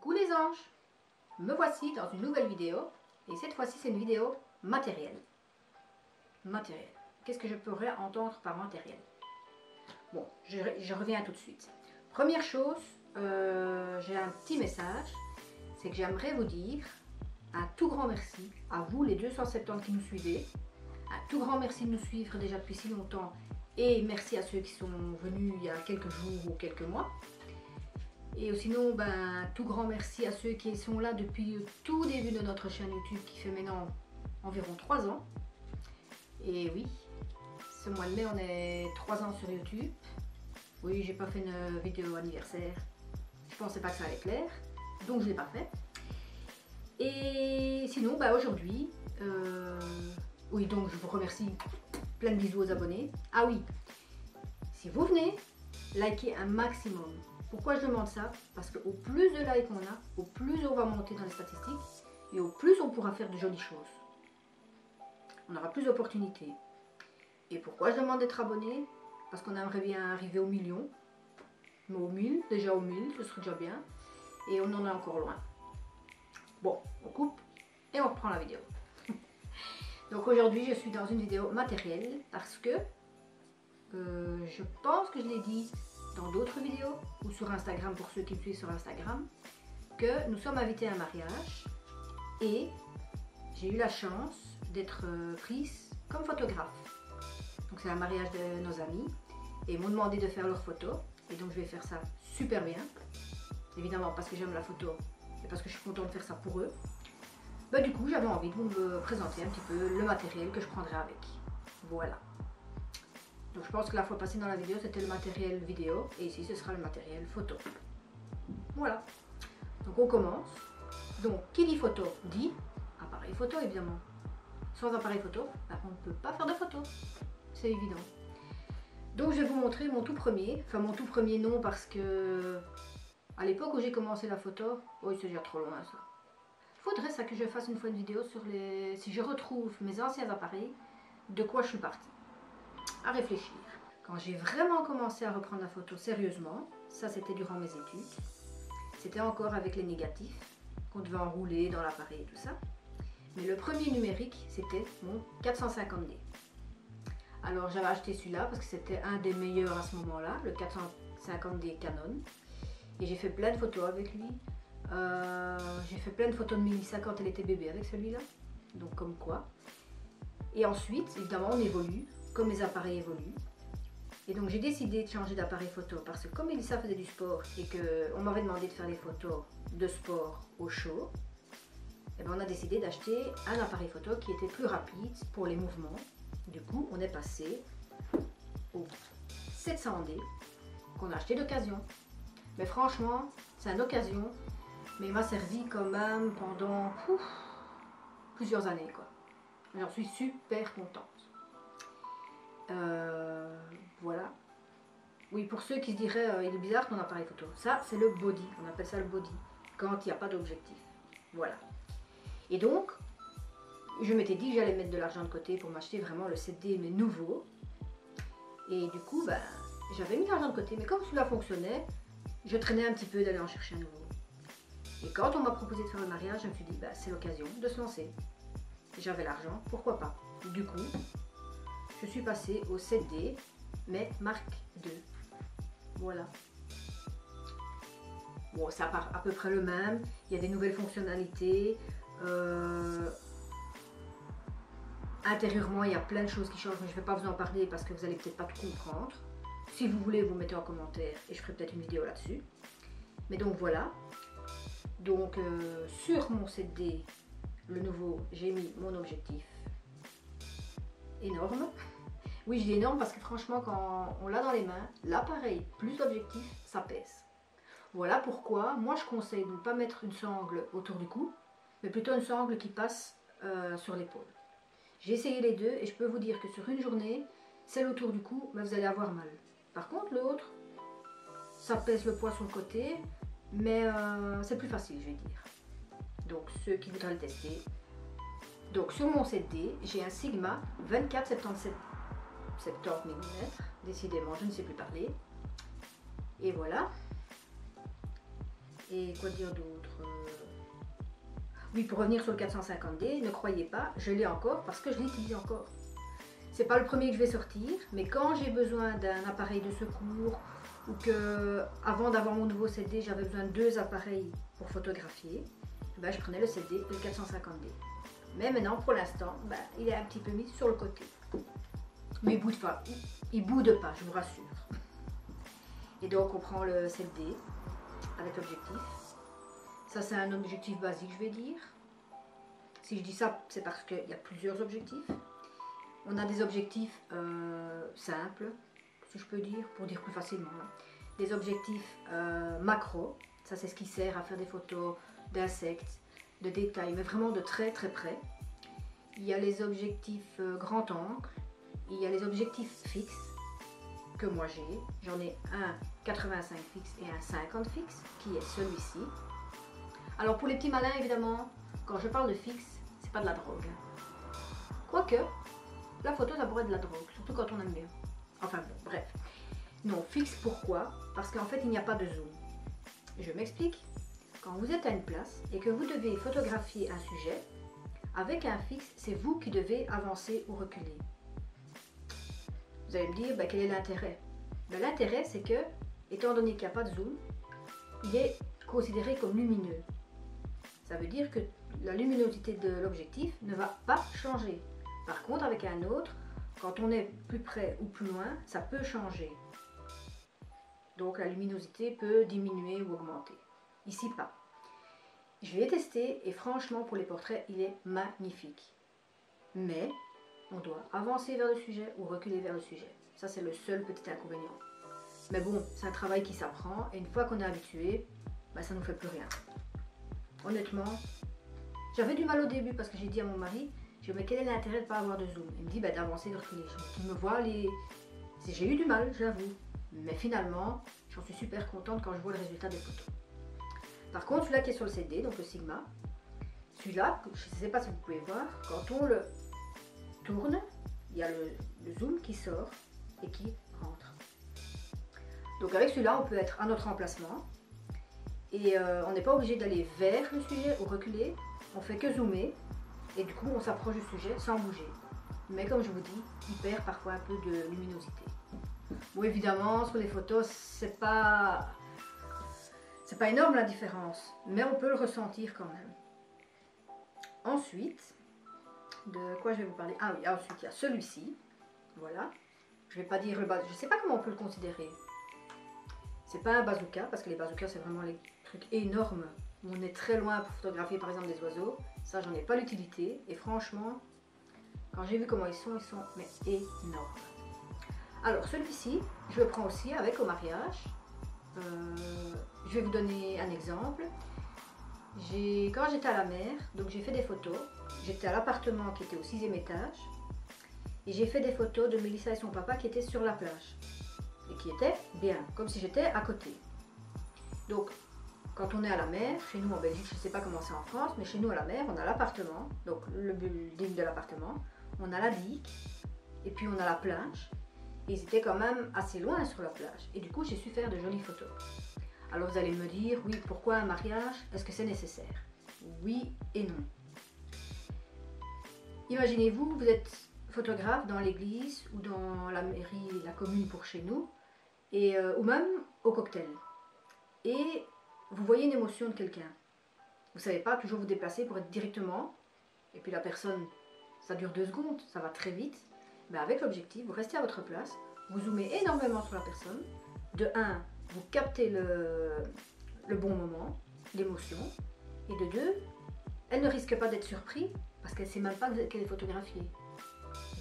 Coucou les anges, me voici dans une nouvelle vidéo et cette fois-ci c'est une vidéo matérielle. Matériel. Qu'est-ce que je pourrais entendre par matériel? Bon, je reviens tout de suite. Première chose, j'ai un petit message, c'est que j'aimerais vous dire un tout grand merci à vous les 270 qui nous suivez. Un tout grand merci de nous suivre déjà depuis si longtemps et merci à ceux qui sont venus il y a quelques jours ou quelques mois. Et sinon, tout grand merci à ceux qui sont là depuis le tout début de notre chaîne YouTube qui fait maintenant environ 3 ans. Et oui, ce mois de mai, on est 3 ans sur YouTube. Oui, j'ai pas fait une vidéo anniversaire. Je pensais pas que ça allait plaire, donc je l'ai pas fait. Et sinon, aujourd'hui, oui, donc je vous remercie. Plein de bisous aux abonnés. Ah oui, si vous venez, likez un maximum. Pourquoi je demande ça? Parce qu'au plus de likes on a, au plus on va monter dans les statistiques et au plus on pourra faire de jolies choses. On aura plus d'opportunités. Et pourquoi je demande d'être abonné? Parce qu'on aimerait bien arriver au million. Mais au 1000, déjà au 1000, ce serait déjà bien. Et on en est encore loin. Bon, on coupe et on reprend la vidéo. Donc aujourd'hui, je suis dans une vidéo matérielle parce que je pense que je l'ai dit dans d'autres vidéos ou sur Instagram pour ceux qui me suivent sur Instagram, que nous sommes invités à un mariage et j'ai eu la chance d'être prise comme photographe. Donc c'est un mariage de nos amis et ils m'ont demandé de faire leurs photos et donc je vais faire ça super bien, évidemment parce que j'aime la photo et parce que je suis contente de faire ça pour eux. Du coup j'avais envie de vous présenter un petit peu le matériel que je prendrai avec. Voilà. Donc je pense que la fois passée dans la vidéo c'était le matériel vidéo et ici ce sera le matériel photo. Voilà. Donc on commence. Donc qui dit photo dit appareil photo évidemment. Sans appareil photo, on ne peut pas faire de photo. C'est évident. Donc je vais vous montrer mon tout premier. Enfin mon tout premier non parce que à l'époque où j'ai commencé la photo, oui c'est déjà trop loin ça. Faudrait ça que je fasse une fois une vidéo sur les... si je retrouve mes anciens appareils, de quoi je suis partie. À réfléchir. Quand j'ai vraiment commencé à reprendre la photo sérieusement, ça c'était durant mes études, c'était encore avec les négatifs qu'on devait enrouler dans l'appareil et tout ça. Mais le premier numérique c'était mon 450D. Alors j'avais acheté celui-là parce que c'était un des meilleurs à ce moment-là, le 450D Canon. Et j'ai fait plein de photos avec lui. J'ai fait plein de photos de Mélissa quand elle était bébé avec celui-là. Donc comme quoi. Et ensuite, évidemment, on évolue, comme les appareils évoluent. Et donc j'ai décidé de changer d'appareil photo parce que comme Mélissa faisait du sport et qu'on m'avait demandé de faire des photos de sport au chaud, et on a décidé d'acheter un appareil photo qui était plus rapide pour les mouvements. Du coup, on est passé au 700D qu'on a acheté d'occasion. Mais franchement, c'est une occasion, mais il m'a servi quand même pendant plusieurs années, quoi. J'en suis super contente. Voilà. Oui, pour ceux qui se diraient, il est bizarre ton appareil photo. Ça, c'est le body. On appelle ça le body. Quand il n'y a pas d'objectif. Voilà. Et donc, je m'étais dit que j'allais mettre de l'argent de côté pour m'acheter vraiment le 7D, mais nouveau. Et du coup, j'avais mis l'argent de côté. Mais comme cela fonctionnait, je traînais un petit peu d'aller en chercher un nouveau. Et quand on m'a proposé de faire le mariage, je me suis dit, c'est l'occasion de se lancer. J'avais l'argent, pourquoi pas. Du coup, je suis passée au 7D, mais marque 2. Voilà. Bon, c'est à peu près le même. Il y a des nouvelles fonctionnalités. Intérieurement, il y a plein de choses qui changent, mais je ne vais pas vous en parler parce que vous allez peut-être pas tout comprendre. Si vous voulez, vous mettez en commentaire et je ferai peut-être une vidéo là-dessus. Mais donc voilà. Donc sur mon 7D, le nouveau, j'ai mis mon objectif énorme. Oui, je dis énorme parce que franchement, quand on l'a dans les mains, l'appareil plus l'objectif, ça pèse. Voilà pourquoi, moi je conseille de ne pas mettre une sangle autour du cou, mais plutôt une sangle qui passe sur l'épaule. J'ai essayé les deux et je peux vous dire que sur une journée, celle autour du cou, vous allez avoir mal. Par contre, l'autre, ça pèse le poids sur le côté, mais c'est plus facile, je vais dire. Donc, ceux qui voudraient le tester. Donc, sur mon 7D, j'ai un Sigma 24-70 mm. Décidément, je ne sais plus parler. Et voilà. Et quoi dire d'autre? Oui, pour revenir sur le 450D, ne croyez pas, je l'ai encore parce que je l'utilise encore. C'est pas le premier que je vais sortir, mais quand j'ai besoin d'un appareil de secours ou que avant d'avoir mon nouveau CD, j'avais besoin de 2 appareils pour photographier, ben, je prenais le CD et le 450D. Mais maintenant, pour l'instant, ben, il est un petit peu mis sur le côté. Mais il boude pas, il boude pas, je vous rassure. Et donc on prend le CD avec l'objectif. Ça c'est un objectif basique, je vais dire. Si je dis ça, c'est parce qu'il y a plusieurs objectifs. On a des objectifs simples, si je peux dire, pour dire plus facilement. Hein. Des objectifs macro, ça c'est ce qui sert à faire des photos d'insectes, de détails, mais vraiment de très très près. Il y a les objectifs grand angle, il y a les objectifs fixes, que moi j'ai. J'en ai un 85 fixe et un 50 fixe, qui est celui-ci. Alors pour les petits malins, évidemment, quand je parle de fixe, c'est pas de la drogue. Quoique, la photo, ça pourrait être de la drogue, surtout quand on aime bien. Enfin bon, bref. Non, fixe, pourquoi? Parce qu'en fait, il n'y a pas de zoom. Je m'explique. Quand vous êtes à une place et que vous devez photographier un sujet, avec un fixe, c'est vous qui devez avancer ou reculer. Vous allez me dire, ben, quel est l'intérêt? Ben, l'intérêt, c'est que, étant donné qu'il n'y a pas de zoom, il est considéré comme lumineux. Ça veut dire que la luminosité de l'objectif ne va pas changer. Par contre, avec un autre, quand on est plus près ou plus loin, ça peut changer. Donc la luminosité peut diminuer ou augmenter. Ici, pas. Je l'ai testé et franchement, pour les portraits, il est magnifique. Mais on doit avancer vers le sujet ou reculer vers le sujet. Ça, c'est le seul petit inconvénient. Mais bon, c'est un travail qui s'apprend et une fois qu'on est habitué, bah, ça ne nous fait plus rien. Honnêtement, j'avais du mal au début parce que j'ai dit à mon mari, je me dis, mais quel est l'intérêt de ne pas avoir de zoom? Il me dit, bah, d'avancer, de reculer. Je me vois les... J'ai eu du mal, j'avoue. Mais finalement, j'en suis super contente quand je vois le résultat des photos. Par contre, celui-là qui est sur le CD, donc le Sigma, celui-là, je ne sais pas si vous pouvez voir, quand on le tourne, il y a le zoom qui sort et qui rentre. Donc avec celui-là, on peut être à notre emplacement et on n'est pas obligé d'aller vers le sujet ou reculer, on fait que zoomer et du coup on s'approche du sujet sans bouger. Mais comme je vous dis, il perd parfois un peu de luminosité. Bon, évidemment, sur les photos, c'est pas énorme la différence, mais on peut le ressentir quand même. Ensuite, de quoi je vais vous parler? Ah oui, ensuite il y a celui-ci, voilà. Je vais pas dire le bazooka, je sais pas comment on peut le considérer. C'est pas un bazooka, parce que les bazookas c'est vraiment les trucs énormes, où on est très loin pour photographier par exemple des oiseaux. Ça, j'en ai pas l'utilité, et franchement, quand j'ai vu comment ils sont mais énormes. Alors celui-ci, je le prends aussi avec au mariage. Je vais vous donner un exemple. Quand j'étais à la mer, donc j'ai fait des photos. J'étais à l'appartement qui était au 6e étage. Et j'ai fait des photos de Mélissa et son papa qui étaient sur la plage. Et qui étaient bien, comme si j'étais à côté. Donc, quand on est à la mer, chez nous en Belgique, je ne sais pas comment c'est en France, mais chez nous à la mer, on a l'appartement, donc le building de l'appartement, on a la digue, et puis on a la plage. Et ils étaient quand même assez loin sur la plage. Et du coup, j'ai su faire de jolies photos. Alors vous allez me dire, oui, pourquoi un mariage? Est-ce que c'est nécessaire? Oui et non. Imaginez-vous, vous êtes photographe dans l'église ou dans la mairie, la commune pour chez nous, ou même au cocktail. Et vous voyez une émotion de quelqu'un. Vous ne savez pas toujours vous déplacer pour être directement. Et puis la personne, ça dure 2 secondes, ça va très vite. Ben avec l'objectif, vous restez à votre place, vous zoomez énormément sur la personne. De 1, vous captez le bon moment, l'émotion. Et de 2, elle ne risque pas d'être surprise parce qu'elle ne sait même pas qu'elle est photographiée.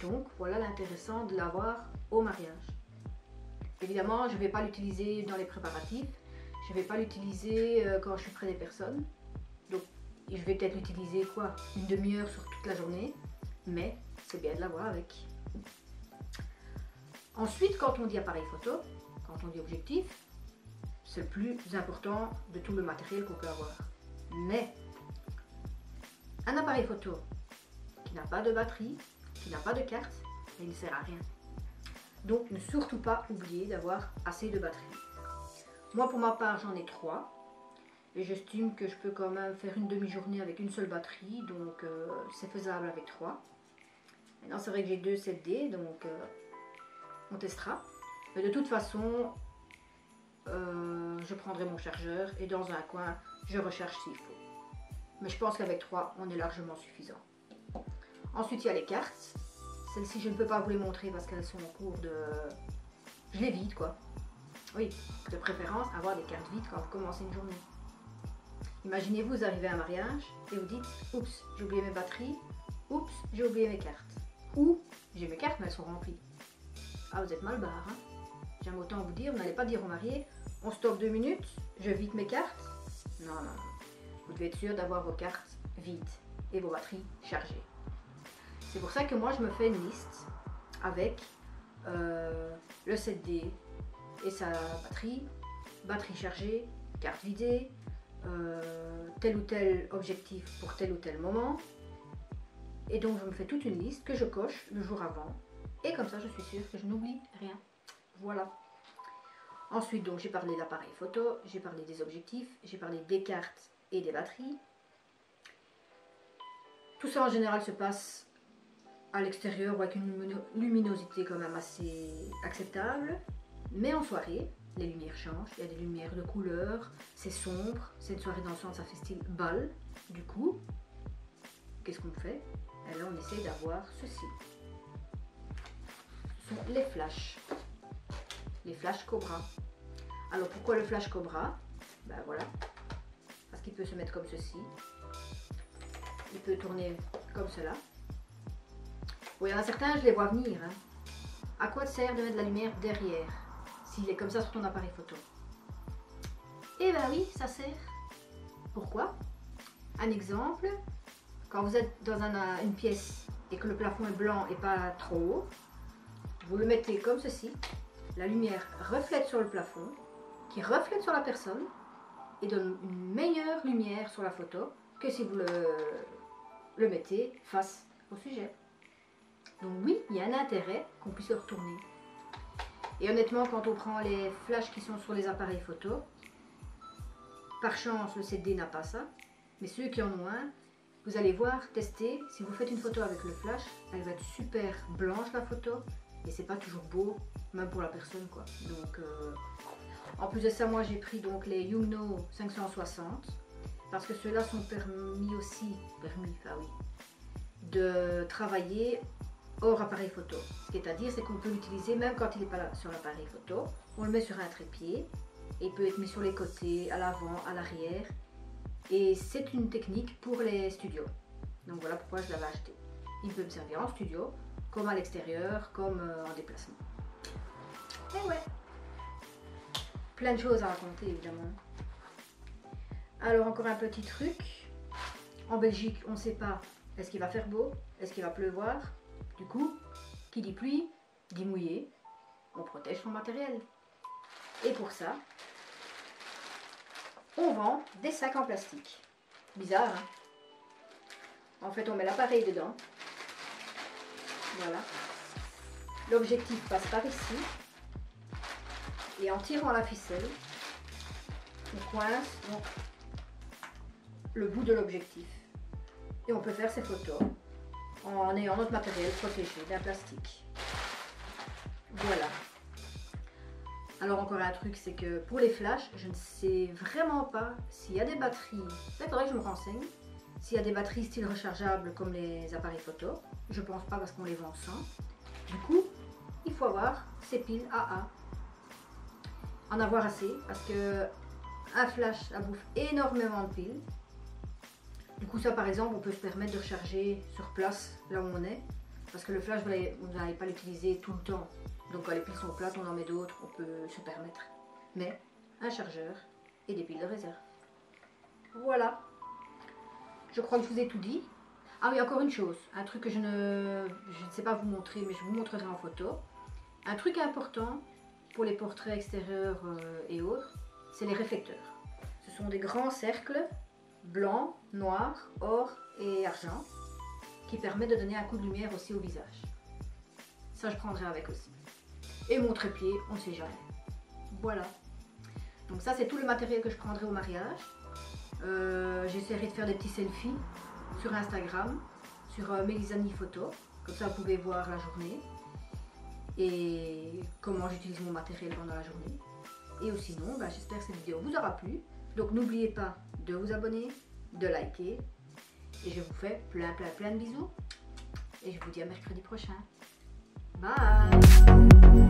Donc voilà l'intéressant de l'avoir au mariage. Évidemment, je ne vais pas l'utiliser dans les préparatifs. Je ne vais pas l'utiliser quand je suis près des personnes. Donc je vais peut-être l'utiliser quoi, une demi-heure sur toute la journée. Mais c'est bien de l'avoir avec. Ensuite, quand on dit appareil photo, quand on dit objectif, c'est le plus important de tout le matériel qu'on peut avoir. Mais un appareil photo qui n'a pas de batterie, qui n'a pas de carte, il ne sert à rien. Donc ne surtout pas oublier d'avoir assez de batterie. Moi pour ma part j'en ai 3. Et j'estime que je peux quand même faire une demi-journée avec une seule batterie, donc c'est faisable avec 3. Maintenant c'est vrai que j'ai 2 7D, donc on testera. Mais de toute façon, je prendrai mon chargeur et dans un coin, je recharge s'il faut. Mais je pense qu'avec 3, on est largement suffisant. Ensuite, il y a les cartes. Celles-ci, je ne peux pas vous les montrer parce qu'elles sont en cours de... Je les vide, quoi. Oui, de préférence, avoir des cartes vides quand vous commencez une journée. Imaginez-vous, vous arrivez à un mariage et vous dites « Oups, j'ai oublié mes batteries. Oups, j'ai oublié mes cartes. » Ou « J'ai mes cartes, mais elles sont remplies. » Ah, vous êtes mal barre, hein. J'aime autant vous dire, vous n'allez pas dire au marié « On stoppe 2 minutes, je vide mes cartes. » Non, non, non. Vous devez être sûr d'avoir vos cartes vides et vos batteries chargées. C'est pour ça que moi, je me fais une liste avec le 7D et sa batterie chargée, carte vidée, tel ou tel objectif pour tel ou tel moment. Et donc, je me fais toute une liste que je coche le jour avant. Et comme ça, je suis sûre que je n'oublie rien. Voilà. Ensuite, donc, j'ai parlé de l'appareil photo, j'ai parlé des objectifs, j'ai parlé des cartes et des batteries. Tout ça, en général, se passe à l'extérieur ou avec une luminosité quand même assez acceptable. Mais en soirée, les lumières changent. Il y a des lumières de couleur, c'est sombre. C'est une soirée dansante, ça fait style bal. Du coup, qu'est-ce qu'on fait? Et là, on essaye d'avoir ceci. Ce sont les flashs. Les flashs Cobra. Alors, pourquoi le flash Cobra? Ben voilà. Parce qu'il peut se mettre comme ceci. Il peut tourner comme cela. Bon, il y en a certains, je les vois venir. Hein. À quoi te sert de mettre de la lumière derrière s'il est comme ça sur ton appareil photo? Eh ben oui, ça sert. Pourquoi? Un exemple, quand vous êtes dans une pièce et que le plafond est blanc et pas trop haut, vous le mettez comme ceci. La lumière reflète sur le plafond, qui reflète sur la personne et donne une meilleure lumière sur la photo que si vous le mettez face au sujet. Donc oui, il y a un intérêt qu'on puisse le retourner. Et honnêtement, quand on prend les flashs qui sont sur les appareils photo, par chance, le 7D n'a pas ça, mais ceux qui en ont un, vous allez voir, tester, si vous faites une photo avec le flash, elle va être super blanche la photo, et c'est pas toujours beau, même pour la personne quoi. Donc, en plus de ça, moi j'ai pris donc les Yumno 560, parce que ceux-là sont permis, de travailler hors appareil photo. Ce qui est à dire, c'est qu'on peut l'utiliser même quand il n'est pas là sur l'appareil photo. On le met sur un trépied et il peut être mis sur les côtés, à l'avant, à l'arrière. Et c'est une technique pour les studios. Donc voilà pourquoi je l'avais acheté. Il peut me servir en studio, comme à l'extérieur, comme en déplacement. Et ouais, plein de choses à raconter évidemment. Alors encore un petit truc. En Belgique, on ne sait pas, est-ce qu'il va faire beau, est-ce qu'il va pleuvoir. Du coup, qui dit pluie, dit mouillé, on protège son matériel. Et pour ça, on vend des sacs en plastique. Bizarre, hein? En fait, on met l'appareil dedans. Voilà. L'objectif passe par ici. Et en tirant la ficelle, on coince donc le bout de l'objectif. Et on peut faire ses photos en ayant notre matériel protégé d'un plastique. Voilà. Alors encore un truc, c'est que pour les flashs, je ne sais vraiment pas s'il y a des batteries, il faudrait que je me renseigne, s'il y a des batteries style rechargeables comme les appareils photo. Je pense pas parce qu'on les vend sans. Du coup, il faut avoir ces piles AA. En avoir assez parce que un flash, ça bouffe énormément de piles. Du coup, ça par exemple, on peut se permettre de recharger sur place, là où on est. Parce que le flash, vous n'allez pas l'utiliser tout le temps. Donc quand les piles sont plates, on en met d'autres, on peut se permettre. Mais un chargeur et des piles de réserve. Voilà. Je crois que je vous ai tout dit. Ah oui, encore une chose. Un truc que je ne sais pas vous montrer, mais je vous montrerai en photo. Un truc important pour les portraits extérieurs et autres, c'est les réflecteurs. Ce sont des grands cercles blanc, noir, or et argent qui permet de donner un coup de lumière aussi au visage. Ça je prendrai avec aussi. Et mon trépied, on ne sait jamais. Voilà. Donc ça c'est tout le matériel que je prendrai au mariage. J'essaierai de faire des petits selfies sur Instagram, sur Mélisani Photo. Comme ça, vous pouvez voir la journée et comment j'utilise mon matériel pendant la journée. Et sinon, j'espère que cette vidéo vous aura plu. Donc n'oubliez pas de vous abonner, de liker. Et je vous fais plein de bisous. Et je vous dis à mercredi prochain. Bye!